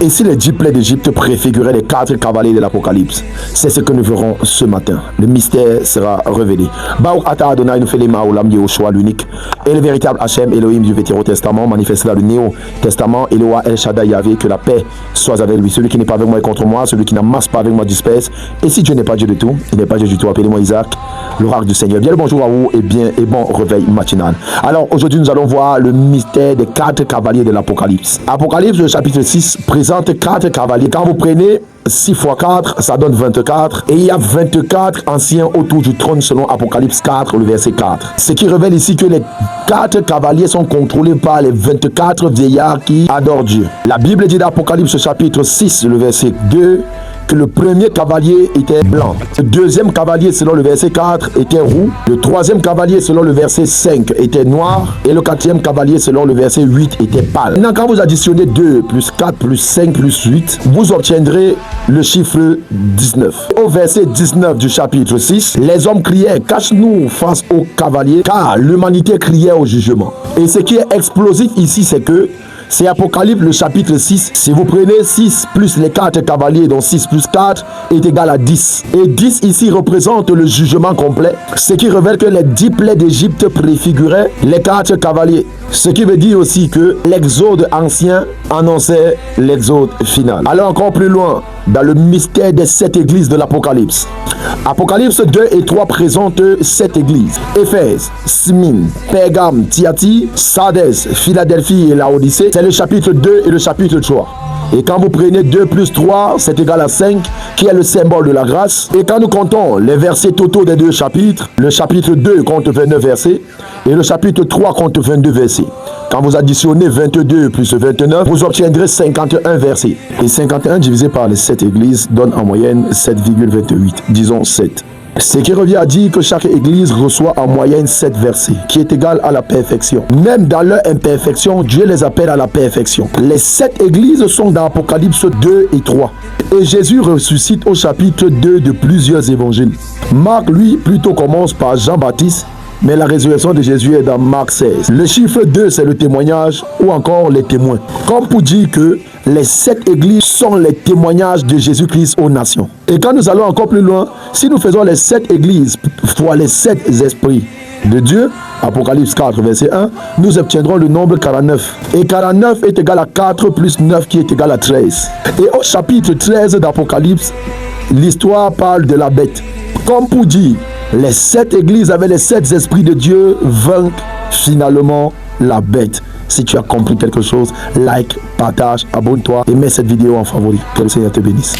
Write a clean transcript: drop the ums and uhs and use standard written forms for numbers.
Et si les 10 plaies d'Égypte préfiguraient les 4 cavaliers de l'Apocalypse, c'est ce que nous verrons ce matin. Le mystère sera révélé. Baruch Ata Adonai nous fait les Maolam Yehoshua l'unique et le véritable Hachem Elohim du Vétéro Testament, manifesté dans le Néo Testament, Eloah El Shaddai Yahvé, que la paix soit avec lui. Celui qui n'est pas avec moi est contre moi, celui qui n'amasse pas avec moi disperse. Et si Dieu n'est pas Dieu de tout, il n'est pas Dieu du tout. Appelez-moi Isaac, l'oracle du Seigneur. Bien le bonjour à vous et bon réveil matinal. Alors aujourd'hui nous allons voir le mystère des 4 cavaliers de l'Apocalypse. Apocalypse, le chapitre 6, présente 4 cavaliers. Quand vous prenez 6 x 4, ça donne 24. Et il y a 24 anciens autour du trône selon Apocalypse 4, le verset 4. Ce qui révèle ici que les 4 cavaliers sont contrôlés par les 24 vieillards qui adorent Dieu. La Bible dit d'Apocalypse chapitre 6, le verset 2, que le premier cavalier était blanc. Le deuxième cavalier, selon le verset 4, était roux. Le troisième cavalier, selon le verset 5, était noir. Et le quatrième cavalier, selon le verset 8, était pâle. Maintenant, quand vous additionnez 2 plus 4 plus 5 plus 8, vous obtiendrez le chiffre 19. Au verset 19 du chapitre 6, les hommes criaient « Cache-nous face au cavalier, car l'humanité criait au jugement. » Et ce qui est explosif ici, c'est que c'est Apocalypse le chapitre 6. Si vous prenez 6 plus les 4 cavaliers, donc 6 plus 4 est égal à 10. Et 10 ici représente le jugement complet. Ce qui révèle que les 10 plaies d'Égypte préfiguraient les 4 cavaliers. Ce qui veut dire aussi que l'exode ancien annonçait l'exode final. Allons encore plus loin dans le mystère des 7 églises de l'Apocalypse. Apocalypse 2 et 3 présentent 7 églises. Éphèse, Smyrne, Pergame, Thyatire, Sardis, Philadelphie et Laodicée. C'est le chapitre 2 et le chapitre 3. Et quand vous prenez 2 plus 3, c'est égal à 5, qui est le symbole de la grâce. Et quand nous comptons les versets totaux des 2 chapitres, le chapitre 2 compte 29 versets et le chapitre 3 compte 22 versets. Quand vous additionnez 22 plus 29, vous obtiendrez 51 versets. Et 51 divisé par les 7 églises donne en moyenne 7,28, disons 7. Ce qui revient à dire que chaque église reçoit en moyenne 7 versets, qui est égal à la perfection. Même dans leur imperfection, Dieu les appelle à la perfection. Les 7 églises sont dans Apocalypse 2 et 3. Et Jésus ressuscite au chapitre 2 de plusieurs évangiles. Marc, lui, plutôt commence par Jean-Baptiste, mais la résurrection de Jésus est dans Marc 16. Le chiffre 2, c'est le témoignage ou encore les témoins. Comme pour dire que les 7 églises sont les témoignages de Jésus-Christ aux nations. Et quand nous allons encore plus loin, si nous faisons les 7 églises fois les 7 esprits de Dieu, Apocalypse 4, verset 1, nous obtiendrons le nombre 49. Et 49 est égal à 4 plus 9 qui est égal à 13. Et au chapitre 13 d'Apocalypse, l'histoire parle de la bête. Comme pour dire, les 7 églises avec les 7 esprits de Dieu vainquent finalement la bête. Si tu as compris quelque chose, like, partage, abonne-toi et mets cette vidéo en favori. Que le Seigneur te bénisse.